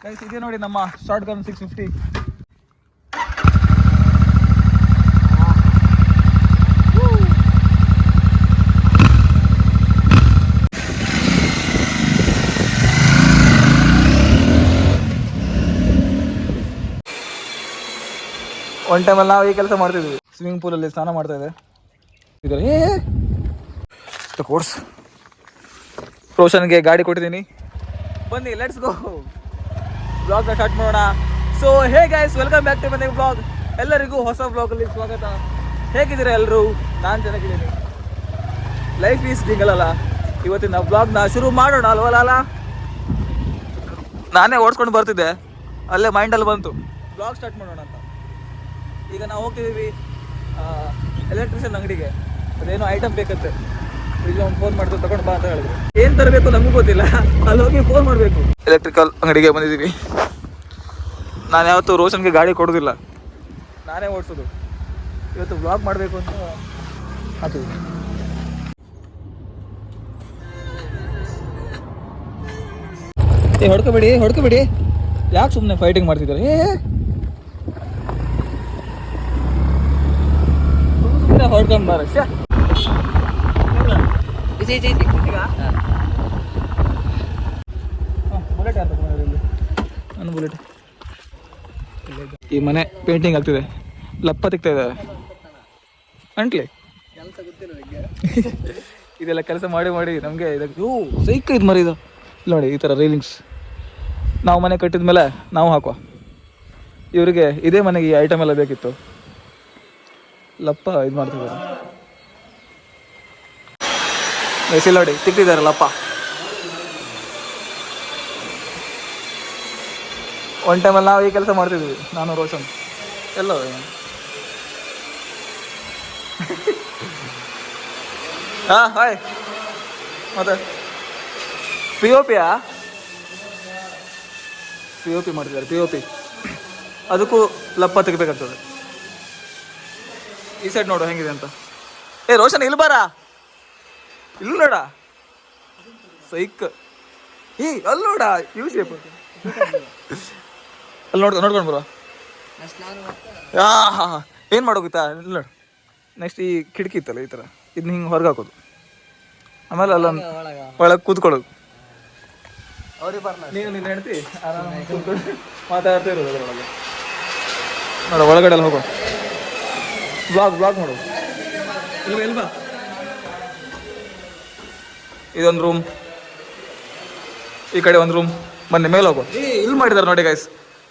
Guys ಇದೆ ನೋಡಿ ನಮ್ಮ ಶಾರ್ಟ್ ಗನ್ 650. ಒನ್ ಟೈಮಲ್ಲಿ ನಾವು ಈ ಕೆಲಸ ಮಾಡ್ತಿದ್ವಿ. ಸ್ವಿಮ್ಮಿಂಗ್ ಪೂಲಲ್ಲಿ ಸ್ನಾನ ಮಾಡ್ತಾ ಇದೆ ಕೋರ್ಸ್. ರೋಷನ್ಗೆ ಗಾಡಿ ಕೊಟ್ಟಿದ್ದೀನಿ, ಬನ್ನಿ ಲೆಟ್ಸ್ ಗೋ ಬ್ಲಾಗ್ನ ಸ್ಟಾರ್ಟ್ ಮಾಡೋಣ. So hey guys, welcome back to my blog. ಎಲ್ಲರಿಗೂ ಹೊಸ ಬ್ಲಾಗಲ್ಲಿ ಸ್ವಾಗತ. ಹೇಗಿದ್ದೀರಾ ಎಲ್ಲರೂ? ನಾನು ಚೆನ್ನಾಗಿದ್ದೀನಿ. ಲೈಫ್ ಈಸ್ ಜಿಂಗಲ್ ಅಲ್ಲ. ಇವತ್ತಿನ ಬ್ಲಾಗ್ನ ಶುರು ಮಾಡೋಣ ಅಲ್ವಲ್ಲ. ನಾನೇ ಓಡಿಸ್ಕೊಂಡು ಬರ್ತಿದ್ದೆ, ಅಲ್ಲೇ ಮೈಂಡಲ್ಲಿ ಬಂತು ಬ್ಲಾಗ್ ಸ್ಟಾರ್ಟ್ ಮಾಡೋಣ ಅಂತ. ಈಗ ನಾವು ಹೋಗ್ತಿದ್ದೀವಿ ಎಲೆಕ್ಟ್ರಿಷಿಯನ್ ಅಂಗಡಿಗೆ. ಅದೇನೋ ಐಟಮ್ ಬೇಕಂತೆ. ಈಗ ಒಂದು ಫೋನ್ ಮಾಡಿದ್ರು ತಗೊಂಡು ಬಾ ಅಂತ ಹೇಳಿದ್ರು. ಏನು ತರಬೇಕು ನಮಗೂ ಗೊತ್ತಿಲ್ಲ, ಅಲ್ಲಿ ಹೋಗಿ ಫೋನ್ ಮಾಡಬೇಕು. ಎಲೆಕ್ಟ್ರಿಕಲ್ ಅಂಗಡಿಗೆ ಬಂದಿದ್ದೀವಿ. ನಾನು ಯಾವತ್ತೂ ರೋಷನ್ಗೆ ಗಾಡಿ ಕೊಡೋದಿಲ್ಲ, ನಾನೇ ಓಡಿಸೋದು. ಇವತ್ತು ವ್ಲಾಗ್ ಮಾಡಬೇಕು ಅಂತ ಹಾಕಿದ್ವಿ. ಹೊಡ್ಕೋಬೇಡಿ, ಯಾಕೆ ಸುಮ್ಮನೆ ಫೈಟಿಂಗ್ ಮಾಡ್ತಿದ್ದಾರೆ? ಸುಮ್ಮನೆ ಹೊಡ್ಕೊಂಡು ಬಾರ. ಬುಲೆಟ್ ಅಂತ ನನ್ನ ಬುಲೆಟ್. ಈ ಮನೆ ಪೇಂಟಿಂಗ್ ಆಗ್ತಿದೆ, ಲಪ್ಪ ತಿಕ್ತಾ ಇದ್ದಾರೆ ಅಂಟ್ಲಿ. ಇದೆಲ್ಲ ಕೆಲಸ ಮಾಡಿ ನಮಗೆ ಇದಕ್ಕೆ ಸೈಕ್ ಇದು ಮರಿ ಇದು. ಇಲ್ಲ ನೋಡಿ, ಈ ಥರ ರೈಲಿಂಗ್ಸ್ ನಾವು ಮನೆ ಕಟ್ಟಿದ ಮೇಲೆ ನಾವು ಹಾಕುವ. ಇವರಿಗೆ ಇದೇ ಮನೆಗೆ ಈ ಐಟಮ್ ಎಲ್ಲ ಬೇಕಿತ್ತು. ಲಪ್ಪ ಇದು ಮಾಡ್ತಿದ್ದಾರೆ. ಇಲ್ಲ ನೋಡಿ, ತಿಕ್ತಿದ್ದಾರೆ ಲಪ್ಪ. ಒನ್ ಟೈಮಲ್ಲಿ ನಾವು ಈ ಕೆಲಸ ಮಾಡ್ತಿದ್ವಿ, ನಾನು ರೋಷನ್. ಎಲ್ಲೋ ಹಾಂ ಹಾಯ್. ಮತ್ತೆ ಪಿ ಒ ಪಿ ಮಾಡ್ತಿದ್ದಾರೆ. ಪಿ ಅದಕ್ಕೂ ಲಪ್ಪ ತೆಗಿಬೇಕಾಗ್ತದೆ. ಈ ಸೈಡ್ ನೋಡು ಹೆಂಗಿದೆ ಅಂತ. ರೋಷನ್ ಇಲ್ಲಿ ಬಾರ, ಇಲ್ಲಿ ನೋಡ ಸೈಕ್. ಅಲ್ಲಿ ನೋಡ ಯು ಶೇಪ್. ಅಲ್ಲಿ ನೋಡ್ಕೊಂಡು ಬರುವ. ಹಾಂ ಏನು ಮಾಡೋಗುತ್ತಾ? ಇಲ್ಲಿ ನೋಡು, ನೆಕ್ಸ್ಟ್ ಈ ಕಿಟಕಿ ಇತ್ತಲ್ಲ ಈ ಥರ, ಇದನ್ನ ಹಿಂಗೆ ಹೊರಗೆ ಹಾಕೋದು. ಆಮೇಲೆ ಅಲ್ಲೊಂದು ಒಳಗೆ ಕೂತ್ಕೊಳ್ಳೋದು. ನೀನು ನಿನ್ನ ಹೆಂಡ್ತಿ ಆರಾಮಾಗಿ ಕೂತ್ಕೊಂಡು ಮಾತಾಡ್ತಾ ಇರೋದು ಅದರೊಳಗೆ. ನೋಡ ಒಳಗಡೆ ಎಲ್ಲ ಹೋಗೋ. ಬ್ಲಾಗ್ ಮಾಡು. ಇಲ್ಲಿ ಬಾ. ಇದೊಂದು ರೂಮ್, ಈ ಕಡೆ ಒಂದು ರೂಮ್. ಮೊನ್ನೆ ಮೇಲೆ ಹೋಗೋ. ಇಲ್ಲಿ ಮಾಡಿದ್ದಾರೆ ನೋಡಿ ಗೈಸ್,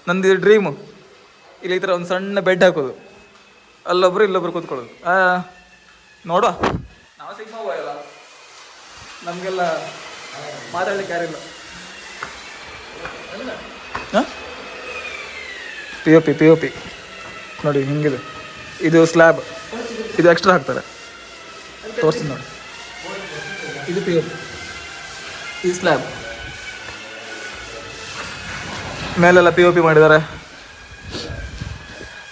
ನಂದು ಇದು ಡ್ರೀಮು. ಇಲ್ಲಿ ಈ ಥರ ಒಂದು ಸಣ್ಣ ಬೆಡ್ ಹಾಕೋದು, ಅಲ್ಲೊಬ್ರು ಇಲ್ಲೊಬ್ರು ಕೂತ್ಕೊಳ್ಳೋದು. ನೋಡುವ, ನಾವು ಸಿಗ್ಮಾ ಅಲ್ಲ, ನಮಗೆಲ್ಲ ಮಾತಾಡ್ಲಿಕ್ಕೆ ಯಾರಿಲ್ಲ. ಪಿ ಒ ಪಿ ನೋಡಿ ಹಿಂಗಿದೆ. ಇದು ಸ್ಲ್ಯಾಬ್, ಇದು ಎಕ್ಸ್ಟ್ರಾ ಹಾಕ್ತಾರೆ. ತೋರಿಸ್ತೀನಿ ನೋಡಿ, ಇದು ಪಿ ಒ ಪಿ, ಈ ಸ್ಲ್ಯಾಬ್ ಮೇಲೆಲ್ಲ ಪಿ ಒ ಪಿ ಮಾಡಿದ್ದಾರೆ.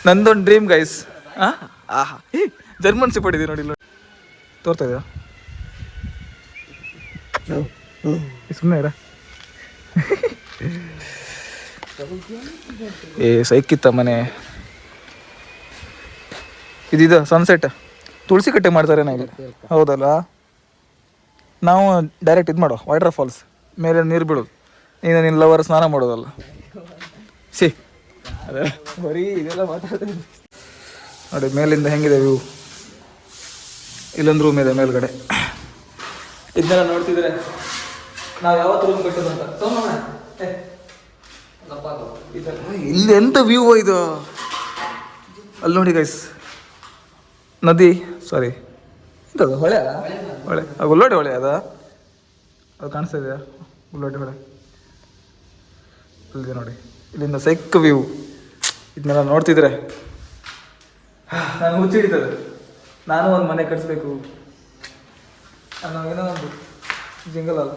ನಂದೊಂದು ಡ್ರೀಮ್ ಗೈಸ್. ಆಹಾ, ಜರ್ಮನ್ ಶಿಪ್ ಹೊಡಿದ್ದೀವಿ ನೋಡಿ. ತೋರ್ತಾ ಇದೆಯಾ? ಸುಮ್ಮನೆ ಇರ. ಸೈಕಿತ್ತ ಮನೆ. ಇದು ಸನ್ಸೆಟ್, ತುಳಸಿ ಕಟ್ಟೆ ಮಾಡ್ತಾರೆ ನಾವು. ಹೌದಲ್ಲ, ನಾವು ಡೈರೆಕ್ಟ್ ಇದು ಮಾಡೋ ವಾಟರ್ ಫಾಲ್ಸ್ ಮೇಲೆ ನೀರು ಬೀಳೋದು. ನೀನು ನಿನ್ನ ಲವರ್ ಸ್ನಾನ ಮಾಡೋದಲ್ಲ. ಅದೇ ಬರೀ ಇದೆಲ್ಲ ಮಾತಾಡ್ತೀನಿ ನೋಡಿ. ಮೇಲಿಂದ ಹೆಂಗಿದೆ ವ್ಯೂ. ಇಲ್ಲೊಂದು ರೂಮ್ ಇದೆ ಮೇಲ್ಗಡೆ. ಇದನ್ನೆಲ್ಲ ನೋಡ್ತಿದ್ರೆ ನಾವು ಯಾವತ್ತು ರೂಮ್ ಕಟ್ಟೋದು ಅಂತ. ಇಲ್ಲಿ ಎಂತ ವ್ಯೂ ಇದು. ಅಲ್ಲಿ ನೋಡಿ ಗೈಸ್, ನದಿ, ಸಾರಿ ಎಂಥದ್ದು ಹೊಳೆ ಗುಲ್ಲೋಟೆ ಹೊಳೆ ಅದು ಕಾಣಿಸ್ತಾ ಇದೆಯಾ? ಗುಲ್ಲೋಟೆ ಹೊಳೆ ಅಲ್ಲಿದೆ ನೋಡಿ. ಇಲ್ಲಿಂದ ಸೈಕ್ ವ್ಯೂ. ಇದನ್ನೆಲ್ಲ ನೋಡ್ತಿದ್ರೆ ನಾನು ಹುಚ್ಚಿಡಿತದೆ. ನಾನು ಒಂದು ಮನೆ ಕಟ್ಸ್ಬೇಕು ಅನ್ನೋ ಏನೋ ಒಂದು ಜಿಂಗಲ್ ಅಲ್ಲ.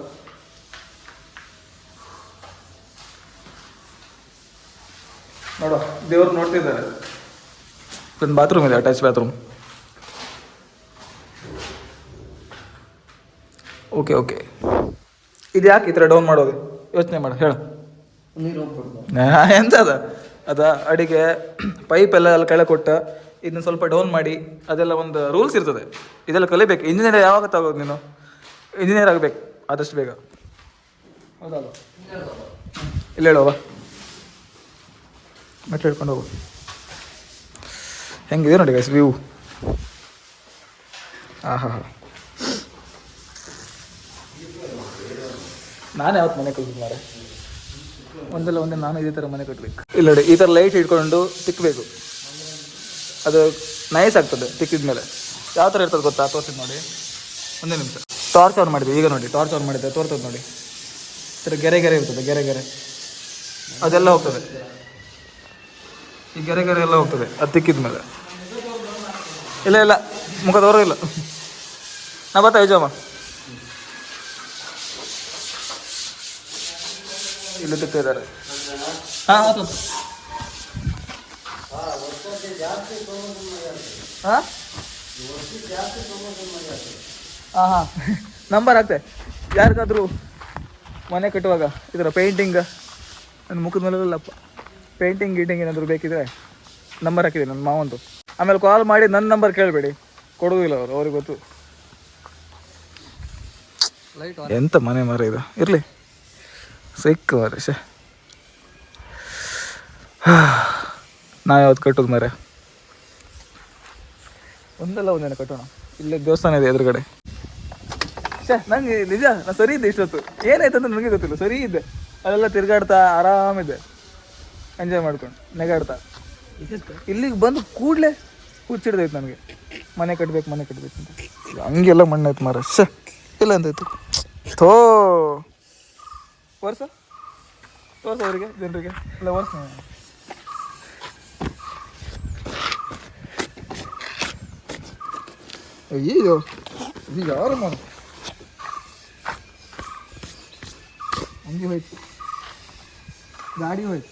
ನೋಡೋ, ದೇವ್ರು ನೋಡ್ತಿದ್ದಾರೆ. ಒಂದು ಬಾತ್ರೂಮ್ ಇದೆ, ಅಟ್ಯಾಚ್ ಬಾತ್ರೂಮ್. ಓಕೆ ಇದು ಯಾಕೆ ಈ ಥರ ಡೌನ್ ಮಾಡೋದು? ಯೋಚನೆ ಮಾಡು, ಹೇಳು. ಎಂತ ಅದ ಅಡಿಗೆ ಪೈಪ್ ಎಲ್ಲ ಕೆಳಗೆ ಕೊಟ್ಟ ಇದನ್ನ ಸ್ವಲ್ಪ ಡೌನ್ ಮಾಡಿ ಅದೆಲ್ಲ ಒಂದು ರೂಲ್ಸ್ ಇರ್ತದೆ. ಇದೆಲ್ಲ ಕಲಿಬೇಕು. ಇಂಜಿನಿಯರ್ ಯಾವಾಗ ತಗೋದು ನೀನು? ಇಂಜಿನಿಯರ್ ಆಗಬೇಕು ಆದಷ್ಟು ಬೇಗ. ಹೌದಲ್ಲ? ಇಲ್ಲ ಹೇಳುವ ಮೆಟ್ಲು ಹಿಡ್ಕೊಂಡು ಹೋಗು. ಹೆಂಗಿದೆ ನೋಡಿ ಗೈಸ್ ವ್ಯೂ. ಹಾ ನಾನು ಯಾವತ್ತು ಮನೆ ಕಟ್ಬೇಕು ಮಾರೆ, ಒಂದೇ ನಾನು ಇದೇ ಥರ ಮನೆ ಕಟ್ಟಬೇಕು. ಇಲ್ಲ ನೋಡಿ, ಈ ಥರ ಲೈಟ್ ಇಟ್ಕೊಂಡು ತಿಕ್ಕಬೇಕು. ಅದು ನೈಸ್ ಆಗ್ತದೆ ತಿಕ್ಕಿದ ಮೇಲೆ. ಯಾವ ಥರ ಇರ್ತದೆ ಗೊತ್ತಾ? ತೋರಿಸಿದ್ ನೋಡಿ, ಒಂದೇ ನಿಮಿಷ. ಟಾರ್ಚ್ ಆನ್ ಮಾಡಿದ್ವಿ ಈಗ ನೋಡಿ, ಟಾರ್ಚ್ ಆನ್ ಮಾಡಿದ್ದೆ ತೋರ್ತದೆ ನೋಡಿ. ಈ ಥರ ಗೆರೆ ಇರ್ತದೆ, ಗೆರೆ ಅದೆಲ್ಲ ಹೋಗ್ತದೆ. ಈ ಗೆರೆ ಎಲ್ಲ ಹೋಗ್ತದೆ ಅದು ತಿಕ್ಕಿದ ಮೇಲೆ. ಇಲ್ಲ ಮುಖದವರು ಇಲ್ಲ. ನಾ ಬರ್ತಾ ವಿಜಯಮ್ಮ ಇಲ್ಲಿ ತಿಕ್ತಾ ಇದ್ದಾರೆ. ಹಾಂ ನಂಬರ್ ಹಾಕ್ತೆ. ಯಾರಿಗಾದ್ರೂ ಮನೆ ಕಟ್ಟುವಾಗ ಇದರ ಪೇಂಟಿಂಗ್ ನನ್ನ ಮುಖದ ಮೇಲೆಲ್ಲಪ್ಪ ಪೇಂಟಿಂಗ್ ಗೀಟಿಂಗ್ ಏನಾದರೂ ಬೇಕಿದ್ರೆ ನಂಬರ್ ಹಾಕಿದೆ ನನ್ನ ಮಾವಂತು. ಆಮೇಲೆ ಕಾಲ್ ಮಾಡಿ ನನ್ನ ನಂಬರ್ ಕೇಳಬೇಡಿ, ಕೊಡುವುದಿಲ್ಲ ಅವ್ರಿಗೆ ಗೊತ್ತು. ಎಂತ ಮನೆ ಮರ ಇದು ಇರಲಿ ಸಿಕ್ಕ ಮರ. ನಾ ಯಾವ್ದು ಕಟ್ಟೋದು ಮರ? ಒಂದೇನ ಕಟ್ಟೋಣ. ಇಲ್ಲೇ ದೇವಸ್ಥಾನ ಇದೆ ಎದುರುಗಡೆ. ನಂಗೆ ನಿಜ ನಾ ಸರಿ ಇದ್ದೆ ಇಷ್ಟೊತ್ತು. ಏನಾಯ್ತು ಅಂತ ನನಗೆ ಗೊತ್ತಿಲ್ಲ, ಸರಿ ಇದ್ದೆ. ಅಲ್ಲೆಲ್ಲ ತಿರ್ಗಾಡ್ತಾ ಆರಾಮಿದ್ದೆ, ಎಂಜಾಯ್ ಮಾಡ್ಕೊಂಡು ನೆಗಾಡ್ತಾ. ಇಲ್ಲಿಗೆ ಬಂದು ಕೂಡಲೇ ಹುಚ್ಚಿಡ್ದೈತೆ ನನಗೆ, ಮನೆ ಕಟ್ಬೇಕು ಅಂತ. ಹಂಗೆಲ್ಲ ಮಣ್ಣಾಯ್ತು ಮಾರ. ಇಲ್ಲ ಅಂತಾಯ್ತು. ತೋರ್ಸ ಅವರಿಗೆ ಜನರಿಗೆ ಇಲ್ಲ ವರ್ಷ. ಅಯ್ಯೋ ಇದು ಯಾರು ಮಾಡ ಹಂಗೆ ಹೋಯ್ತು, ಗಾಡಿ ಹೋಯ್ತು.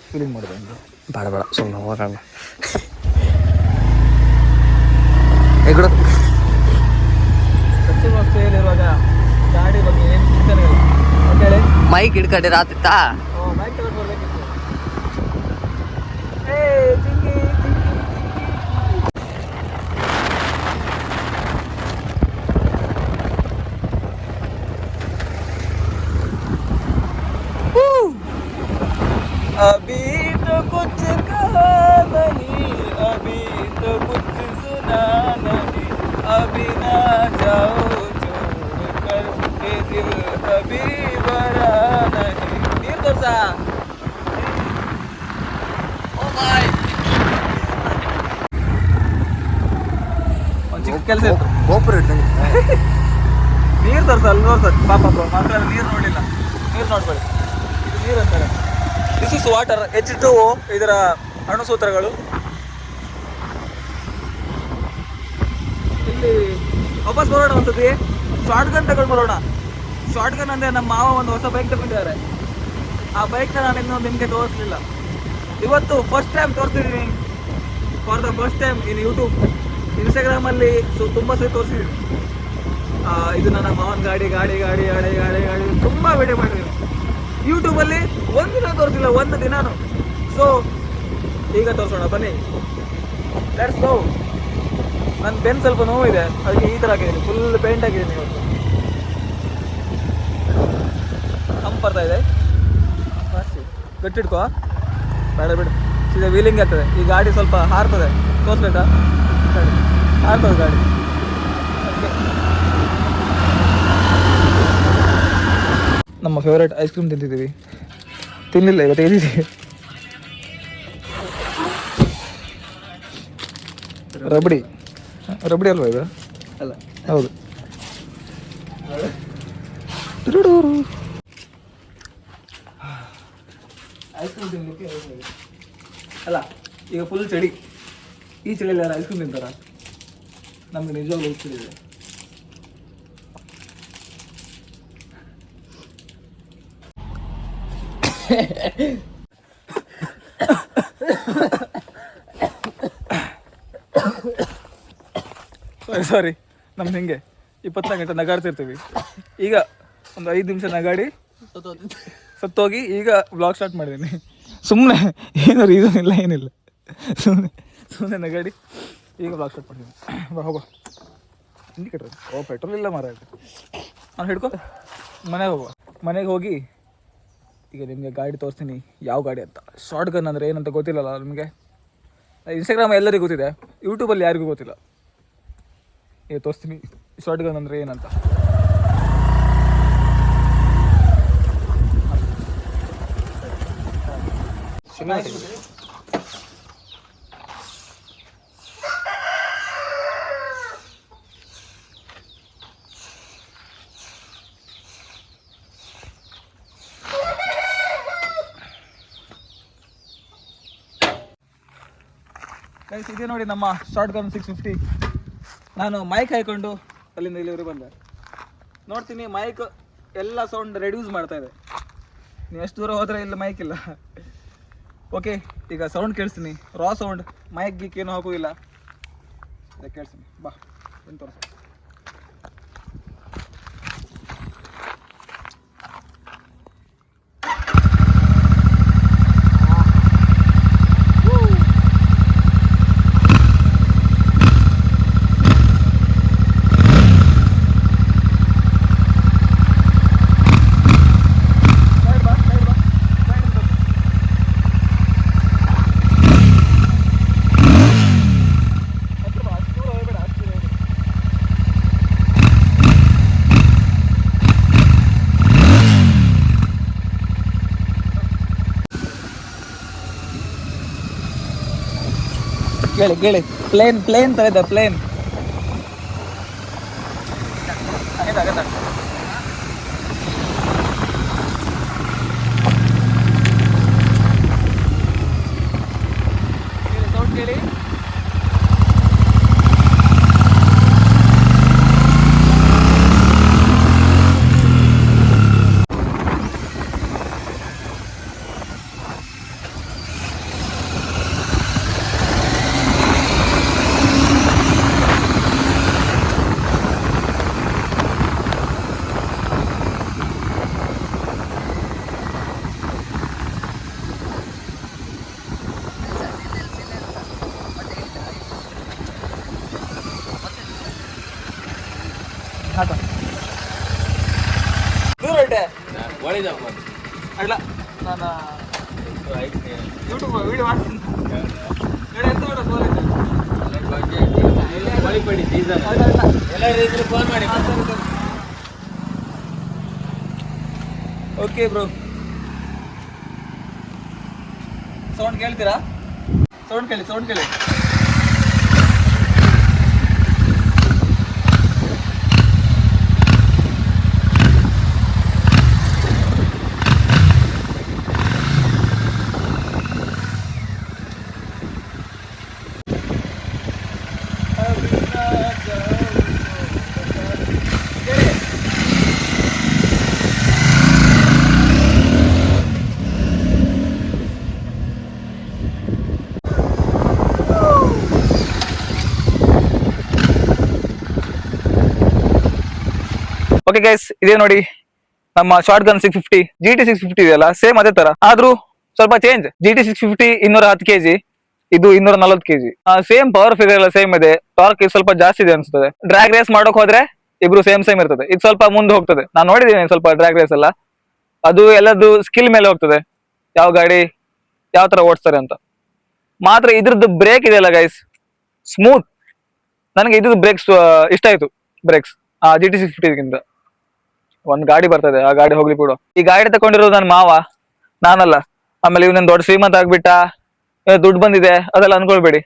ಫೀಲಿಂಗ್ ಮಾಡಿದೆ ಹಂಗೆ. ಬೇಡ ಸುಮ್ಮನೆ ಹೋಗಲ್ಲ. ಇರುವಾಗ ಗಾಡಿ ಬಗ್ಗೆ ಏನು ಚಿಂತನೆ ಇಲ್ಲ. ಅಂತೇಳಿ ಮೈಕ್ ಹಿಡ್ಕೊಂಡೆ ರಾತಿತ್ತಾ ಮೈಕ್ ತಗೊಂಡು ಬರ್ಬೇಕಿತ್ತು. अभी तो कुछ कहा नहीं, अभी तो कुछ सुना नहीं, अभी ना जाओ छोड़ कर ये दिल अभी भरा नहीं. ನೀರು ತೋರ್ಸ. ಒಂದು ಚಿಕ್ಕ ಕೆಲಸ ಇತ್ತು. ನೀರು ತೋರ್ಸ, ಅಲ್ಲಿ ತೋರ್ಸ. ಪಾಪ ಮಾತ್ರ ನೀರು ನೋಡಿಲ್ಲ. ನೀರು ನೋಡ್ಬೇಡಿ, ಇದು ನೀರು ಅಂತಾರೆ. ದಿಸ್ ಇಸ್ ವಾಟರ್, H2O ಇದರ ಅಣುಸೂತ್ರಗಳು. ಇಲ್ಲಿ ವಾಪಸ್ ಬರೋಣ, ಒಂದ್ಸತಿ ಶಾರ್ಟ್ ಗನ್ ತಗೊಂಡು ಬರೋಣ. ಶಾರ್ಟ್ ಗನ್ ಅಂದರೆ ನಮ್ಮ ಮಾವ ಒಂದು ಹೊಸ ಬೈಕ್ ತಗೊಂಡಿದ್ದಾರೆ. ಆ ಬೈಕ್ನ ನಾನು ಇನ್ನೊಂದು ನಿಮಗೆ ತೋರಿಸಲಿಲ್ಲ. ಇವತ್ತು ಫಸ್ಟ್ ಟೈಮ್ ತೋರಿಸಿದ್ದೀನಿ, for the first time in YouTube. ಇನ್ಸ್ಟಾಗ್ರಾಮಲ್ಲಿ ತುಂಬ ಸರಿ ತೋರಿಸಿದ್ದೀನಿ. ಇದು ನನ್ನ ಮಾವನ ಗಾಡಿ ತುಂಬ ವಿಡಿಯೋ ಮಾಡಿದ್ದೀನಿ. ಯೂಟ್ಯೂಬಲ್ಲಿ ಒಂದಿನ ತೋರಿಸಿಲ್ಲ, ಒಂದು ದಿನಾನು. ಸೊ ಈಗ ತೋರಿಸೋಣ ಬನ್ನಿ, ಲೆಟ್ಸ್ ಗೋ. ನನ್ನ ಬೆನ್ನು ಸ್ವಲ್ಪ ನೋವಿದೆ, ಅದಕ್ಕೆ ಈ ಥರ ಆಗಿದ್ದೀನಿ, ಫುಲ್ ಪೇಂಟ್ ಆಗಿದ್ದೀನಿ ಇವತ್ತು. ತಂಪು ಬರ್ತಾ ಇದೆ, ಗಟ್ಟಿಡ್ಕೋ. ಬೇಡ ಬಿಡು, ಸೀದಾ ವೀಲಿಂಗ್ ಆಗ್ತದೆ. ಈ ಗಾಡಿ ಸ್ವಲ್ಪ ಹಾರ್ತದೆ, ತೋರಿಸ್ಬೇಕಾ? ಹಾರ್ತದೆ ಗಾಡಿ. ನಮ್ಮ ಫೇವ್ರೇಟ್ ಐಸ್ ಕ್ರೀಮ್ ತಿಂತಿದ್ದೀವಿ. ತಿನ್ನಲಿಲ್ಲ ಇವತ್ತು, ಏನಿದ್ದೀವಿ ರಬಡಿ ಅಲ್ವಾ ಇದು? ಅಲ್ಲ, ಹೌದು. ಐಸ್ ಕ್ರೀಮ್ ತಿನ್ನಲಿಕ್ಕೆ ಅಲ್ಲ, ಈಗ ಫುಲ್ ಚಳಿ. ಈ ಚಳಿಯಲ್ಲಿ ಯಾರು ಐಸ್ ಕ್ರೀಮ್ ತಿಂತಾರ? ನಮ್ಗೆ ನಿಜವಾಗ್ಲೂ ಚಳಿದೆ. ಸಾರಿ ನಮ್ದು ಹಿಂಗೆ 24 ಗಂಟೆ ನಗಾಡ್ತಿರ್ತೀವಿ. ಈಗ ಒಂದು 5 ನಿಮಿಷ ನಗಾಡಿ ಸತ್ತೋಗಿ ಈಗ ಬ್ಲಾಗ್ ಸ್ಟಾರ್ಟ್ ಮಾಡಿದ್ದೀನಿ. ಸುಮ್ಮನೆ ಏನೋ ರೀಸನ್ ಇಲ್ಲ, ಏನಿಲ್ಲ, ಸುಮ್ಮನೆ ನಗಾಡಿ ಈಗ ಬ್ಲಾಗ್ ಸ್ಟಾರ್ಟ್ ಮಾಡಿದ್ದೀನಿ. ಹೋಗೋ ಇಂಡಿಕೇಟರ್. ಪೆಟ್ರೋಲ್ ಇಲ್ಲ ಮಾರ. ನಾನು ಹಿಡ್ಕೊ ಮನೆಗೆ ಹೋಗುವ. ಮನೆಗೆ ಹೋಗಿ ಈಗ ನಿಮಗೆ ಗಾಡಿ ತೋರಿಸ್ತೀನಿ, ಯಾವ ಗಾಡಿ ಅಂತ. ಶಾರ್ಟ್ ಗನ್ ಅಂದರೆ ಏನಂತ ಗೊತ್ತಿಲ್ಲಲ್ಲ ನಿಮಗೆ. ಇನ್ಸ್ಟಾಗ್ರಾಮ್ ಎಲ್ಲರಿಗೂ ಗೊತ್ತಿದೆ, ಯೂಟ್ಯೂಬಲ್ಲಿ ಯಾರಿಗೂ ಗೊತ್ತಿಲ್ಲ. ಈಗ ತೋರಿಸ್ತೀನಿ ಶಾರ್ಟ್ ಗನ್ ಅಂದರೆ ಏನಂತ. ಗೈಸ್ ಇದೇ ನೋಡಿ ನಮ್ಮ ಶಾರ್ಟ್ ಗನ್ 650. ನಾನು ಮೈಕ್ ಹಾಕೊಂಡು ಅಲ್ಲಿಂದ ಇಲ್ಲಿವರೆಗೆ ಬಂದೆ. ನೋಡ್ತೀನಿ ಮೈಕ್ ಎಲ್ಲ ಸೌಂಡ್ ರೆಡ್ಯೂಸ್ ಮಾಡ್ತಾ ಇದೆ. ನೀವು ಎಷ್ಟು ದೂರ ಹೋದರೆ ಇಲ್ಲಿ ಮೈಕ್ ಇಲ್ಲ. ಓಕೆ, ಈಗ ಸೌಂಡ್ ಕೇಳಿಸ್ತೀನಿ, ರಾ ಸೌಂಡ್. ಮೈಕ್ ಗೀಕ್ ಏನೂ ಹೋಗೋದಿಲ್ಲ, ಅದೇ ಕೇಳಿಸ್ತೀನಿ. ಬಾ ಏನು ತೋರಿಸ. ಕೇಳಿ ಪ್ಲೇನ್ ತರ ಇದೆ, ಪ್ಲೇನ್. ಸೌಂಡ್ ಕೇಳಿ. ದೂರ ಇಟ್ಟೆ ಅಲ್ಲ, ನಾನು ಯೂಟ್ಯೂಬ್ ವಿಡಿಯೋ ಮಾಡ್ತೀನಿ. ಓಕೆ ಬ್ರೋ, ಸೌಂಡ್ ಕೇಳ್ತೀರಾ? ಸೌಂಡ್ ಕೇಳಿ. ಓಕೆ ಗೈಸ್, ಇದೇ ನೋಡಿ ನಮ್ಮ ಶಾರ್ಟ್ ಗನ್ 650. GT 650 ಇದೆಯಲ್ಲ, ಸೇಮ್ ಅದೇ ತರ, ಆದ್ರೂ ಸ್ವಲ್ಪ ಚೇಂಜ್. GT 650 210 kg, ಇದು 240 kg. ಸೇಮ್ ಪವರ್ ಫಿಗರ್ ಎಲ್ಲ ಸೇಮ್ ಇದೆ, ಟಾರ್ಕ್ ಸ್ವಲ್ಪ ಜಾಸ್ತಿ ಇದೆ ಅನ್ಸುತ್ತದೆ. ಡ್ರ್ಯಾಗ್ ರೇಸ್ ಮಾಡೋಕ್ ಹೋದ್ರೆ ಇಬ್ರು ಸೇಮ್ ಇರ್ತದೆ. ಇದು ಸ್ವಲ್ಪ ಮುಂದೆ ಹೋಗ್ತದೆ. ನಾನು ನೋಡಿದ್ದೀನಿ ಸ್ವಲ್ಪ ಡ್ರ್ಯಾಗ್ ರೇಸ್ ಎಲ್ಲ, ಅದು ಎಲ್ಲದು ಸ್ಕಿಲ್ ಮೇಲೆ ಹೋಗ್ತದೆ, ಯಾವ ಗಾಡಿ ಯಾವ ತರ ಓಡಿಸ್ತಾರೆ ಅಂತ. ಮಾತ್ರ ಇದ್ರದ್ದು ಬ್ರೇಕ್ ಇದೆಯಲ್ಲ ಗೈಸ್, ಸ್ಮೂತ್. ನನಗೆ ಇದ್ರದ್ದು ಬ್ರೇಕ್ಸ್ ಇಷ್ಟ ಆಯ್ತು, ಬ್ರೇಕ್ಸ್ GT 650ಗಿಂತ. ಒಂದ್ ಗಾಡಿ ಬರ್ತದೆ, ಆ ಗಾಡಿ ಹೋಗ್ಲಿ ಬಿಡು. ಈ ಗಾಡಿ ತಕೊಂಡಿರೋದು ನನ್ನ ಮಾವ, ನಾನಲ್ಲ. ಆಮೇಲೆ ಇವನೊಂದು ದೊಡ್ಡ ಶ್ರೀಮಂತ ಆಗ್ಬಿಟ್ಟ, ದುಡ್ಡು ಬಂದಿದೆ ಅದೆಲ್ಲ ಅನ್ಕೊಳ್ಬೇಡಿ.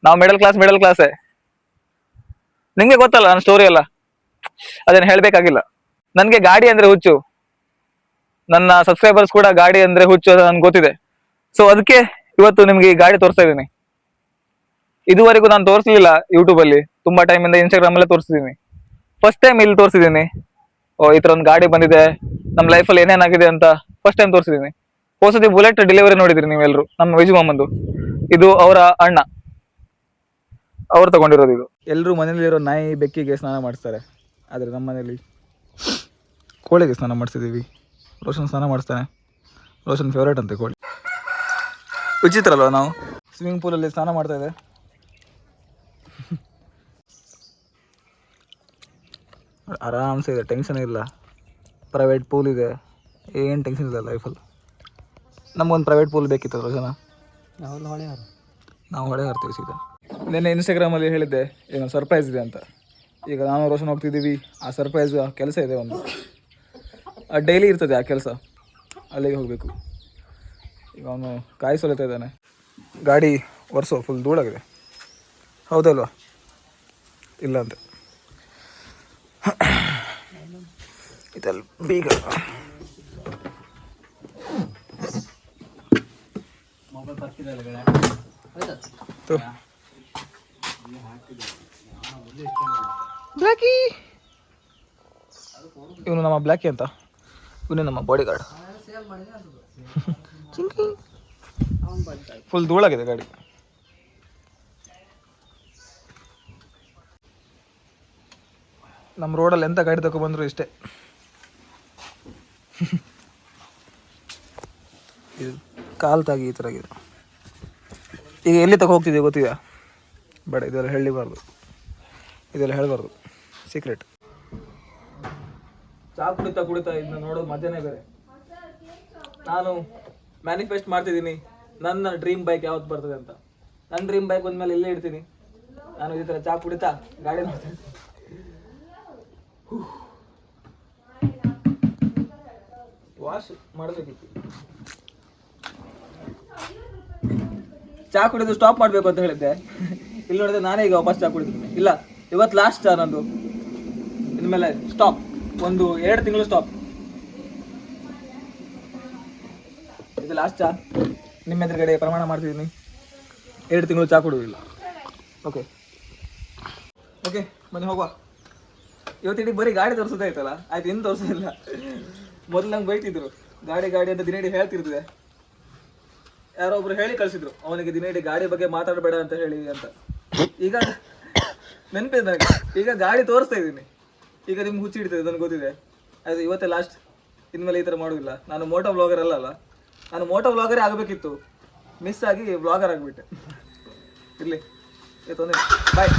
ನಾವು ಮಿಡಲ್ ಕ್ಲಾಸೇ. ನಿಮ್ಗೆ ಗೊತ್ತಲ್ಲ ನನ್ನ ಸ್ಟೋರಿ ಎಲ್ಲ, ಅದನ್ನ ಹೇಳ್ಬೇಕಾಗಿಲ್ಲ. ನನ್ಗೆ ಗಾಡಿ ಅಂದ್ರೆ ಹುಚ್ಚು, ನನ್ನ ಸಬ್ಸ್ಕ್ರೈಬರ್ಸ್ ಕೂಡ ಗಾಡಿ ಅಂದ್ರೆ ಹುಚ್ಚು, ಅದು ನನ್ಗೆ ಗೊತ್ತಿದೆ. ಸೊ ಅದಕ್ಕೆ ಇವತ್ತು ನಿಮ್ಗೆ ಈ ಗಾಡಿ ತೋರಿಸ್ತಾ ಇದ್ದೀನಿ. ಇದುವರೆಗೂ ನಾನು ತೋರಿಸ್ಲಿಲ್ಲ ಯೂಟ್ಯೂಬ್ ಅಲ್ಲಿ, ತುಂಬಾ ಟೈಮ್ ಇಂದ ಇನ್ಸ್ಟಾಗ್ರಾಮ್ ಅಲ್ಲೇ ತೋರಿಸಿದ್ದೀನಿ. ಫಸ್ಟ್ ಟೈಮ್ ಇಲ್ಲಿ ತೋರಿಸಿದ್ದೀನಿ. ಈ ತರ ಒಂದು ಗಾಡಿ ಬಂದಿದೆ, ನಮ್ಮ ಲೈಫಲ್ಲಿ ಏನೇನಾಗಿದೆ ಅಂತ ಫಸ್ಟ್ ಟೈಮ್ ತೋರಿಸಿದ್ದೀನಿ. ಹೊಸದಿ ಬುಲೆಟ್ ಡೆಲಿವರಿ ನೋಡಿದ್ರಿ ನೀವೆಲ್ಲರೂ, ನಮ್ಮ ವಿಜು ಮಾಮಂದು. ಇದು ಅವರ ಅಣ್ಣ, ಅವ್ರು ತಗೊಂಡಿರೋದು ಇದು. ಎಲ್ಲರೂ ಮನೇಲಿರೋ ನಾಯಿ ಬೆಕ್ಕಿಗೆ ಸ್ನಾನ ಮಾಡಿಸ್ತಾರೆ, ಆದ್ರೆ ನಮ್ಮ ಮನೇಲಿ ಕೋಳಿಗೆ ಸ್ನಾನ ಮಾಡಿಸಿದ್ದೀವಿ. ರೋಷನ್ ಸ್ನಾನ ಮಾಡಿಸ್ತಾನೆ. ರೋಷನ್ ಫೇವ್ರೇಟ್ ಅಂತೆ ಕೋಳಿ. ವಿಚಿತ್ರ ಅಲ್ವಾ ನಾವು ಸ್ವಿಮ್ಮಿಂಗ್ ಪೂಲಲ್ಲಿ ಸ್ನಾನ ಮಾಡ್ತಾಯಿದ್ದೆ. ಆರಾಮ್ಸೆ ಇದೆ, ಟೆನ್ಷನ್ ಇಲ್ಲ. ಪ್ರೈವೇಟ್ ಪೂಲ್ ಇದೆ, ಏನು ಟೆನ್ಷನ್ ಇಲ್ಲ ಲೈಫಲ್ಲಿ. ನಮಗೊಂದು ಪ್ರೈವೇಟ್ ಪೂಲ್ ಬೇಕಿತ್ತು ರೋಷನ. ನಾವು ಹೊಳೆ ಹಾರ್ತೀವಿ ಸೀದಾ. ನಿನ್ನೆ ಇನ್ಸ್ಟಾಗ್ರಾಮಲ್ಲಿ ಹೇಳಿದ್ದೆ ಏನೋ ಸರ್ಪ್ರೈಸ್ ಇದೆ ಅಂತ. ಈಗ ನಾನು ರೋಷನ್ ಹೋಗ್ತಿದ್ದೀವಿ. ಆ ಸರ್ಪ್ರೈಸ್ ಕೆಲಸ ಇದೆ ಒಂದು, ಡೈಲಿ ಇರ್ತದೆ ಆ ಕೆಲಸ, ಅಲ್ಲಿಗೆ ಹೋಗಬೇಕು. ಈಗ ಅವನು ಕಾಯಿಸೊಲಿತಾ ಇದ್ದಾನೆ. ಗಾಡಿ ಒರೆಸೋ ಫುಲ್ ಧೂಳಾಗಿದೆ, ಹೌದಲ್ವಾ? ಇಲ್ಲ ಅಂತ ಇದೆಲ್ಲ ಬೀಗ ಬ್ಲ್ಯಾಕಿ. ಇವನು ನಮ್ಮ ಬ್ಲ್ಯಾಕಿ ಅಂತ, ಇವನೇ ನಮ್ಮ ಬಾಡಿ ಗಾರ್ಡ್. ಫುಲ್ ಧೂಳಾಗಿದೆ ಗಾಡಿ. ನಮ್ಮ ರೋಡಲ್ಲಿ ಎಂಥ ಗಾಡಿ ತಗೊಬಂದ್ರು ಇಷ್ಟೇ. ಇದು ಕಾಲು ತಾಗಿ ಈ ಥರ ಆಗಿದೆ. ಈಗ ಎಲ್ಲಿ ತಗೋ ಹೋಗ್ತಿದ್ದೀವಿ ಗೊತ್ತಿದೆಯಾ? ಬೇಡ, ಇದೆಲ್ಲ ಹೇಳಬಾರ್ದು, ಇದೆಲ್ಲ ಹೇಳಬಾರ್ದು, ಸೀಕ್ರೆಟ್. ಚಾ ಕುಡಿತಾ ಕುಡಿತಾ ಇದನ್ನ ನೋಡೋದು ಮಜಾನೇ ಬೇರೆ. ನಾನು ಮ್ಯಾನಿಫೆಸ್ಟ್ ಮಾಡ್ತಿದ್ದೀನಿ ನನ್ನ ಡ್ರೀಮ್ ಬೈಕ್ ಯಾವತ್ತು ಬರ್ತದೆ ಅಂತ. ನನ್ನ ಡ್ರೀಮ್ ಬೈಕ್ ಬಂದಮೇಲೆ ಇಲ್ಲೇ ಇಡ್ತೀನಿ. ನಾನು ಈ ಥರ ಚಾ ಕುಡಿತಾ ಗಾಡಿ ನೋಡ್ತೀನಿ. ವಾಶ್ ಮಾಡಬೇಕಿತ್ತು. ಚಾ ಕುಡಿದು ಸ್ಟಾಪ್ ಮಾಡಬೇಕು ಅಂತ ಹೇಳಿದ್ದೆ. ಇಲ್ಲಿ ನೋಡಿದ್ರೆ ನಾನೇ ಈಗ ವಾಪಸ್ ಚಾ ಕುಡಿತೀನಿ. ಇಲ್ಲ, ಇವತ್ತು ಲಾಸ್ಟ್ ಚಾ ನಂದು. ಇನ್ಮೇಲೆ ಸ್ಟಾಪ್, ಒಂದು 2 ತಿಂಗಳು ಸ್ಟಾಪ್. ಇದು ಲಾಸ್ಟ್ ಚಾ. ನಿಮ್ಮ ಎದುರುಗಡೆ ಪ್ರಮಾಣ ಮಾಡ್ತಿದ್ದೀನಿ, 2 ತಿಂಗಳು ಚಾ ಕುಡಿಯೋದಿಲ್ಲ. ಓಕೆ ಓಕೆ, ಬನ್ನಿ ಹೋಗುವ. ಇವತ್ತಿಡೀ ಬರೀ ಗಾಡಿ ತೋರಿಸೋದೇ ಆಯ್ತಲ್ಲ. ಆಯ್ತು, ಇನ್ನು ತೋರಿಸೋದಿಲ್ಲ. ಮೊದಲು ನಂಗೆ ಬೈತಿದ್ರು ಗಾಡಿ ಗಾಡಿ ಅಂತ ದಿನೇಡಿ ಹೇಳ್ತಿರ್ತದೆ. ಯಾರೋ ಒಬ್ರು ಹೇಳಿ ಕಳಿಸಿದ್ರು ಅವನಿಗೆ ದಿನೇಡಿ ಗಾಡಿ ಬಗ್ಗೆ ಮಾತಾಡಬೇಡ ಅಂತ ಹೇಳಿ ಅಂತ. ಈಗ ನೆನಪಿದೆ ನನಗೆ, ಈಗ ಗಾಡಿ ತೋರಿಸ್ತಾ ಇದ್ದೀನಿ. ಈಗ ನಿಮ್ಗೆ ಹುಚ್ಚಿ ಹಿಡ್ತದೆ, ನನಗೆ ಗೊತ್ತಿದೆ. ಆಯ್ತು, ಇವತ್ತೇ ಲಾಸ್ಟ್. ಇನ್ಮೇಲೆ ಈ ಥರ ಮಾಡೋದಿಲ್ಲ. ನಾನು ಮೋಟೋ ವ್ಲಾಗರ್ ಅಲ್ಲ. ನಾನು ಮೋಟೋ ವ್ಲಾಗರೇ ಆಗಬೇಕಿತ್ತು, ಮಿಸ್ ಆಗಿ ವ್ಲಾಗರ್ ಆಗಿಬಿಟ್ಟೆ. ಇರಲಿ, ತೊಂದರೆ. ಬಾಯ್.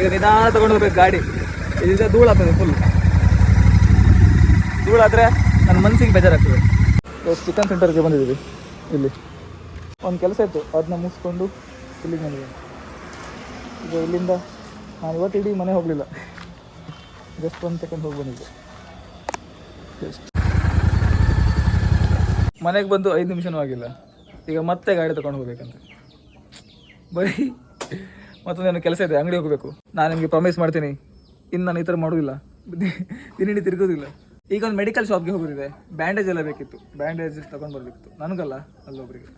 ಈಗ ನಿಧಾನ ತಗೊಂಡು ಹೋಗ್ಬೇಕು ಗಾಡಿ. ಇದರಿಂದ ಧೂಳಾಗ್ತದೆ, ಫುಲ್ ಧೂಳಾದರೆ ನನ್ನ ಮನಸ್ಸಿಗೆ ಬೇಜಾರಾಗ್ತದೆ. ಚಿಕನ್ ಸೆಂಟರ್ಗೆ ಬಂದಿದ್ದೀವಿ. ಇಲ್ಲಿ ಒಂದು ಕೆಲಸ ಇತ್ತು, ಅದನ್ನ ಮುಗಿಸ್ಕೊಂಡು ಇಲ್ಲಿಗೆ ಬಂದಿದ್ದೀನಿ. ಈಗ ಇಲ್ಲಿಂದ ನಾನು ಇವತ್ತು ಇಡೀ ಮನೆ ಹೋಗಲಿಲ್ಲ, ಜಸ್ಟ್ 1 ಸೆಕೆಂಡ್ ಹೋಗಿ ಬಂದಿದ್ದೆ. ಮನೆಗೆ ಬಂದು 5 ನಿಮಿಷನೂ ಆಗಿಲ್ಲ. ಈಗ ಮತ್ತೆ ಗಾಡಿ ತೊಗೊಂಡು ಹೋಗ್ಬೇಕಂತ. ಬರೀ ಮತ್ತೊಂದೇನು ಕೆಲಸ ಇದೆ, ಅಂಗಡಿ ಹೋಗಬೇಕು. ನಾನು ನಿಮಗೆ ಪ್ರಾಮಿಸ್ ಮಾಡ್ತೀನಿ, ಇನ್ನು ನಾನು ಈ ಥರ ಮಾಡೋದಿಲ್ಲ, ದಿನಡಿ ತಿರುಗೋದಿಲ್ಲ. ಈಗ ಒಂದು ಮೆಡಿಕಲ್ ಶಾಪ್ಗೆ ಹೋಗೋದಿದೆ, ಬ್ಯಾಂಡೇಜ್ ಎಲ್ಲ ಬೇಕಿತ್ತು. ಬ್ಯಾಂಡೇಜ್ ತೊಗೊಂಡು ಬರಬೇಕಿತ್ತು, ನನಗಲ್ಲ ಅಲ್ಲೊಬ್ಬರಿಗೆ.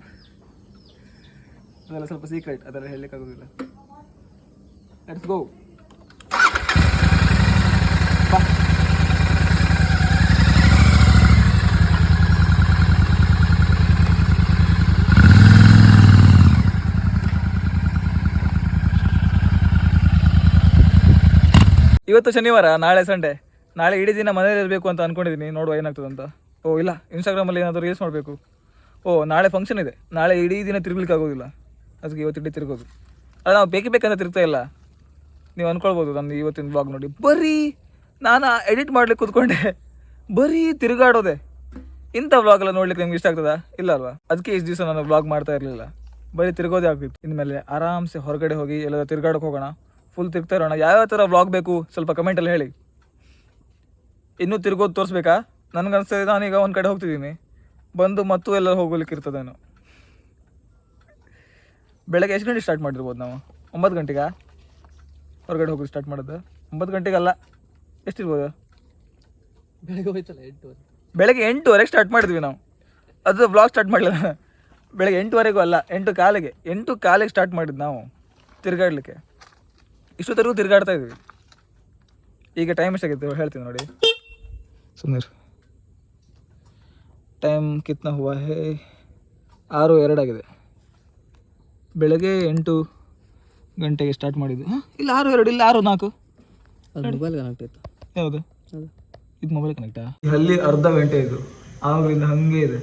ಅದೆಲ್ಲ ಸ್ವಲ್ಪ ಸೀಕ್ರೆಟ್, ಅದೆಲ್ಲ ಹೇಳಲಿಕ್ಕಾಗೋದಿಲ್ಲ. Let's go. ಇವತ್ತು ಶನಿವಾರ, ನಾಳೆ ಸಂಡೇ. ನಾಳೆ ಇಡೀ ದಿನ ಮನೇಲಿ ಇರಬೇಕು ಅಂತ ಅಂದ್ಕೊಂಡಿದ್ದೀನಿ. ನೋಡುವ ಏನಾಗ್ತದೆ ಅಂತ. ಓ ಇಲ್ಲ, ಇನ್ಸ್ಟಾಗ್ರಾಮಲ್ಲಿ ಏನಾದರೂ ರೀಲ್ಸ್ ಮಾಡಬೇಕು. ಓ ನಾಳೆ ಫಂಕ್ಷನ್ ಇದೆ, ನಾಳೆ ಇಡೀ ದಿನ ತಿರುಗಲಿಕ್ಕೆ ಆಗೋದಿಲ್ಲ. ಅದಕ್ಕೆ ಇವತ್ತು ಇಡೀ ತಿರುಗೋದು. ಅದು ನಾವು ಬೇಕಂತ ತಿರುಗ್ತಾ ಇಲ್ಲ. ನೀವು ಅಂದ್ಕೊಳ್ಬೋದು ನಾನು ಇವತ್ತಿನ ಬ್ಲಾಗ್ ನೋಡಿ ಬರೀ ನಾನು ಎಡಿಟ್ ಮಾಡ್ಲಿಕ್ಕೆ ಕೂತ್ಕೊಂಡೆ, ಬರೀ ತಿರುಗಾಡೋದೆ. ಇಂಥ ವ್ಲಾಗೆಲ್ಲ ನೋಡ್ಲಿಕ್ಕೆ ನಿಮ್ಗೆ ಇಷ್ಟ ಆಗ್ತದಾ? ಇಲ್ಲ ಅಲ್ವಾ? ಅದಕ್ಕೆ ಇಷ್ಟು ದಿವಸ ನಾನು ವ್ಲಾಗ್ ಮಾಡ್ತಾ ಇರಲಿಲ್ಲ, ಬರೀ ತಿರುಗೋದೇ ಆಗ್ತಿತ್ತು. ಇನ್ಮೇಲೆ ಆರಾಮ್ಸೆ ಹೊರಗಡೆ ಹೋಗಿ ಎಲ್ಲಾದ್ರೂ ತಿರುಗಾಡೋಕೆ ಹೋಗೋಣ, ಫುಲ್ ತಿರುಗ್ತಾ ಇರೋಣ. ಯಾವ್ಯಾವ ಥರ ವ್ಲಾಗ್ ಬೇಕು ಸ್ವಲ್ಪ ಕಮೆಂಟಲ್ಲಿ ಹೇಳಿ. ಇನ್ನೂ ತಿರುಗೋದು ತೋರಿಸ್ಬೇಕಾ? ನನಗನ್ಸ್ತದೆ ನಾನೀಗ ಒಂದು ಕಡೆ ಹೋಗ್ತಿದ್ದೀನಿ, ಬಂದು ಮತ್ತು ಎಲ್ಲ ಹೋಗ್ಲಿಕ್ಕೆ ಇರ್ತದೇನೋ. ಬೆಳಗ್ಗೆ ಎಷ್ಟು ಗಂಟೆಗೆ ಸ್ಟಾರ್ಟ್ ಮಾಡಿರ್ಬೋದು ನಾವು? 9 ಗಂಟೆಗಾ ಹೊರಗಡೆ ಹೋಗೋದು ಸ್ಟಾರ್ಟ್ ಮಾಡೋದು? 9 ಗಂಟೆಗಲ್ಲ, ಎಷ್ಟಿರ್ಬೋದು? ಬೆಳಗ್ಗೆ ಹೋಯ್ತಲ್ಲ 8:00. ಬೆಳಗ್ಗೆ 8:00ವರೆಗೆ ಸ್ಟಾರ್ಟ್ ಮಾಡಿದ್ವಿ ನಾವು. ಅದು ವ್ಲಾಗ್ ಸ್ಟಾರ್ಟ್ ಮಾಡಲಿಲ್ಲ. ಬೆಳಗ್ಗೆ 8:00ವರೆಗೂ ಅಲ್ಲ, 8:15ಗೆ 8:15ಗೆ ಸ್ಟಾರ್ಟ್ ಮಾಡಿದ್ದು ನಾವು ತಿರುಗಾಡಲಿಕ್ಕೆ. ಇಷ್ಟೊತ್ತರೆಗೂ ತಿರುಗಾಡ್ತಾ ಇದ್ವಿ. ಈಗ ಟೈಮ್ ಎಷ್ಟಾಗಿತ್ತು ಹೇಳ್ತೀನಿ ನೋಡಿ. ಸುಮ್ಮನೆ ಟೈಮ್ ಕಿತ್ನಾ ಹುವಾ ಹೇ? 6:02 ಆಗಿದೆ. ಬೆಳಗ್ಗೆ 8 ಗಂಟೆಗೆ ಸ್ಟಾರ್ಟ್ ಮಾಡಿದ್ದು. ಹಾಂ, ಇಲ್ಲ 6:02, ಇಲ್ಲ 6:04. ಅದು ಮೊಬೈಲ್ ಕನೆಕ್ಟ್ ಆಯ್ತು. ಯಾವುದು ಇದು? ಮೊಬೈಲ್ ಕನೆಕ್ಟಾ? ಅಲ್ಲಿ ಅರ್ಧ ಗಂಟೆ ಇದು, ಆವಾಗಲಿಂದ ಹಾಗೆ ಇದೆ.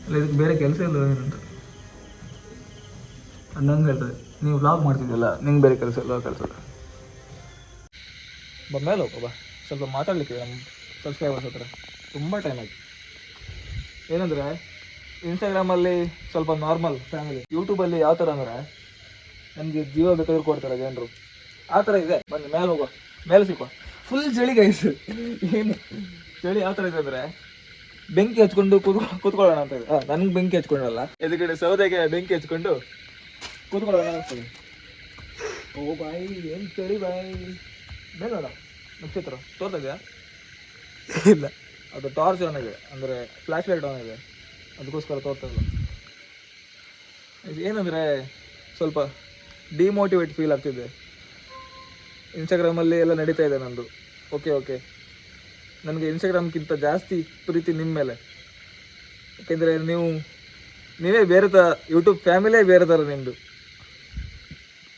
ಅಲ್ಲ, ಇದಕ್ಕೆ ಬೇರೆ ಕೆಲಸ ಇಲ್ಲ ಏನಂತ ನಂಗೆ ಹೇಳ್ತದೆ. ನೀವು ವ್ಲಾಗ್ ಮಾಡ್ತಿದ್ದಿಲ್ಲ, ನಿಂಗೆ ಬೇರೆ ಕೆಲಸ ಇಲ್ಲ ಕೆಲಸದ. ಮೇಲೆ ಹೋಗೋ ಸ್ವಲ್ಪ ಮಾತಾಡಲಿಕ್ಕೆ ನಮ್ಮ ಸಬ್ಸ್ಕ್ರೈಬರ್ಸ್ ಹತ್ರ. ತುಂಬ ಟೈಮ್ ಆಯ್ತು. ಏನಂದರೆ ಇನ್ಸ್ಟಾಗ್ರಾಮಲ್ಲಿ ಸ್ವಲ್ಪ ನಾರ್ಮಲ್ ಫ್ಯಾಮಿಲಿ, ಯೂಟ್ಯೂಬಲ್ಲಿ ಯಾವ ಥರ ಅಂದರೆ ನನಗೆ ಜೀವ ಬೇಕಾದ್ರೂ ಕೊಡ್ತಾರೆ ಜನರು, ಆ ಥರ ಇದೆ. ಬನ್ನಿ ಮೇಲೆ ಹೋಗೋ, ಮೇಲೆ ಸಿಕ್ಕೋ. ಫುಲ್ ಚಳಿ ಗೈಸ್. ಏನು ಚಳಿ ಯಾವ ಥರ ಇದೆ ಅಂದರೆ ಬೆಂಕಿ ಹಚ್ಕೊಂಡು ಕೂತ್ಕೊಳ್ಳೋಣ ಅಂತ ಇದೆ. ನನಗೆ ಬೆಂಕಿ ಹಚ್ಕೊಂಡಲ್ಲ, ಎದುರುಗಡೆ ಸೌದೆಗೆ ಬೆಂಕಿ ಹಚ್ಕೊಂಡು ಕೂತ್ಕೊಳ್ಳೋಣ ಅನಿಸ್ತದೆ. ಓ ಬಾಯಿ, ಏನು ಚಳಿ ಬಾಯಿ. ಬೇಡ ನಕ್ಷತ್ರ ತೋರ್ತಾ ಇದೆಯಾ? ಇಲ್ಲ, ಅದು ಟಾರ್ಚ್ ಆನ್ ಇದೆ, ಅಂದರೆ ಫ್ಲ್ಯಾಶ್ ಲೈಟ್ ಆನ್ ಇದೆ, ಅದಕ್ಕೋಸ್ಕರ ತೋರ್ತಾ ಇಲ್ಲ. ಏನಂದರೆ ಸ್ವಲ್ಪ ಡಿಮೋಟಿವೇಟ್ ಫೀಲ್ ಆಗ್ತಿದೆ. ಇನ್ಸ್ಟಾಗ್ರಾಮಲ್ಲಿ ಎಲ್ಲ ನಡೀತಾ ಇದೆ ನಂದು. ಓಕೆ, ನನಗೆ ಇನ್ಸ್ಟಾಗ್ರಾಮ್ಗಿಂತ ಜಾಸ್ತಿ ಪ್ರೀತಿ ನಿಮ್ಮ ಮೇಲೆ. ಯಾಕೆಂದರೆ ನೀವೇ ಬೇರೆ ಥರ, ಯೂಟ್ಯೂಬ್ ಫ್ಯಾಮಿಲಿಯೇ ಬೇರೆ ಥರ.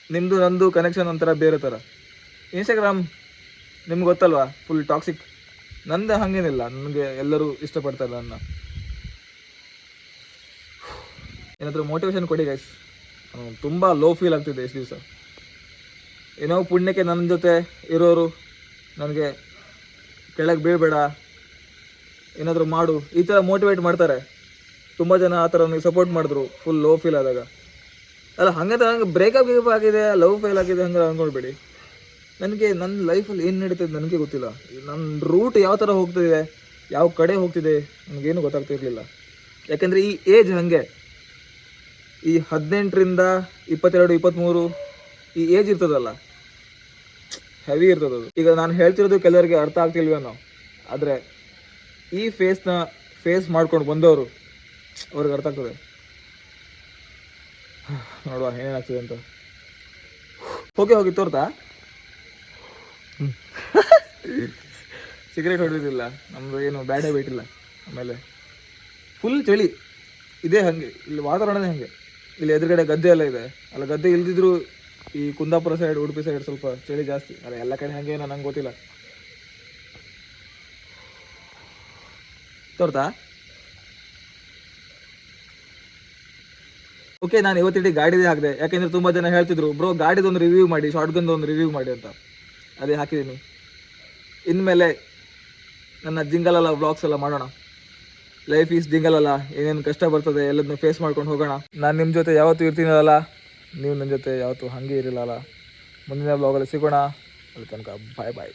ನಿಮ್ಮದು ನಂದು ಕನೆಕ್ಷನ್ ಒಂಥರ ಬೇರೆ ಥರ. ಇನ್ಸ್ಟಾಗ್ರಾಮ್ ನಿಮ್ಗೆ ಗೊತ್ತಲ್ವಾ, ಫುಲ್ ಟಾಕ್ಸಿಕ್. ನಂದು ಹಾಗೇನಿಲ್ಲ, ನನಗೆ ಎಲ್ಲರೂ ಇಷ್ಟಪಡ್ತಾರೆ ನನ್ನ. ಏನಾದರೂ ಮೋಟಿವೇಶನ್ ಕೊಡಿ ಗೈಸ್. ತುಂಬ ಲೋ ಫೀಲ್ ಆಗ್ತಿದೆ ಇಷ್ಟು ದಿವಸ. ಏನೋ ಪುಣ್ಯಕ್ಕೆ ನನ್ನ ಜೊತೆ ಇರೋರು ನನಗೆ ಕೆಳಗೆ ಬೀಳಬೇಡ, ಏನಾದರೂ ಮಾಡು, ಈ ಥರ ಮೋಟಿವೇಟ್ ಮಾಡ್ತಾರೆ. ತುಂಬ ಜನ ಆ ಥರ ನನಗೆ ಸಪೋರ್ಟ್ ಮಾಡಿದ್ರು ಫುಲ್ ಲೋ ಫೀಲ್ ಆದಾಗ. ಅಲ್ಲ, ಹಂಗೆ ಬ್ರೇಕಪ್ ಆಗಿದೆ, ಲವ್ ಫೇಲ್ ಆಗಿದೆ ಹಂಗೆ ಅಂದ್ಕೊಳ್ಬೇಡಿ. ನನಗೆ ನನ್ನ ಲೈಫಲ್ಲಿ ಏನು ನಡೀತಿದೆ ನನಗೆ ಗೊತ್ತಿಲ್ಲ. ನನ್ನ ರೂಟ್ ಯಾವ ಥರ ಹೋಗ್ತಿದೆ, ಯಾವ ಕಡೆ ಹೋಗ್ತಿದೆ ನನಗೇನು ಗೊತ್ತಾಗ್ತಿರ್ಲಿಲ್ಲ. ಯಾಕೆಂದರೆ ಈ ಏಜ್ ಹಾಗೆ, ಈ 18ರಿಂದ 22, 23 ಈ ಏಜ್ ಇರ್ತದಲ್ಲ, ಹೆವಿ ಇರ್ತದದು. ಈಗ ನಾನು ಹೇಳ್ತಿರೋದು ಕೆಲವರಿಗೆ ಅರ್ಥ ಆಗ್ತಿಲ್ವೇನೋ, ಆದರೆ ಈ ಫೇಸ್ ಮಾಡ್ಕೊಂಡು ಬಂದವರು ಅವ್ರಿಗೆ ಅರ್ಥ ಆಗ್ತದೆ. ನೋಡುವ ಏನೇನಾಗ್ತದೆ ಅಂತ. ಹೋಗಿ ತೋರ್ತಾ ಸಿಗರೇಟ್ ಹೊಡೆದಿಲ್ಲ, ನಮ್ಮದು ಏನು ಬ್ಯಾಡ್ ಹ್ಯಾಬಿಟ್ ಇಲ್ಲ. ಆಮೇಲೆ ಫುಲ್ ಚಳಿ ಇದೇ, ಹಾಗೆ ಇಲ್ಲಿ ವಾತಾವರಣನೇ ಹಾಗೆ. ಇಲ್ಲಿ ಎದುರುಗಡೆ ಗದ್ದೆ ಎಲ್ಲ ಇದೆ ಅಲ್ಲ, ಗದ್ದೆ ಇಲ್ದಿದ್ರು ಈ ಕುಂದಾಪುರ ಸೈಡ್, ಉಡುಪಿ ಸೈಡ್ ಸ್ವಲ್ಪ ಚಳಿ ಜಾಸ್ತಿ. ಅಲ್ಲ, ಎಲ್ಲ ಕಡೆ ಹಾಗೆ ಏನೋ ನಂಗೆ ಗೊತ್ತಿಲ್ಲ. ತೋರ್ತಾ ಓಕೆ. ನಾನು ಇವತ್ತಿಡೀ ಗಾಡಿದೇ ಹಾಕಿದೆ, ಯಾಕೆಂದರೆ ತುಂಬ ಜನ ಹೇಳ್ತಿದ್ರು ಬ್ರೋ ಗಾಡಿದೊಂದು ರಿವ್ಯೂ ಮಾಡಿ, ಶಾರ್ಟ್ಗನ್ದೊಂದು ರಿವ್ಯೂ ಮಾಡಿ ಅಂತ. ಅದೇ ಹಾಕಿದ್ದೀನಿ. ಇನ್ಮೇಲೆ ನನ್ನ ಜಿಂಗಲಲ್ಲ ವ್ಲಾಗ್ಸ್ ಎಲ್ಲ ಮಾಡೋಣ. ಲೈಫ್ ಈಸ್ ಜಿಂಗಲಲ್ಲ, ಏನೇನು ಕಷ್ಟ ಬರ್ತದೆ ಎಲ್ಲದನ್ನ ಫೇಸ್ ಮಾಡ್ಕೊಂಡು ಹೋಗೋಣ. ನಾನು ನಿಮ್ಮ ಜೊತೆ ಯಾವತ್ತೂ ಇರ್ತೀನಲ್ಲ, ನೀವು ನನ್ನ ಜೊತೆ ಯಾವತ್ತೂ ಹಾಗೆ ಇರಲಿಲ್ಲ. ಮುಂದಿನ ವ್ಲಾಗಲ್ಲಿ ಸಿಗೋಣ. ಅಲ್ಲಿ ತನಕ ಬಾಯ್.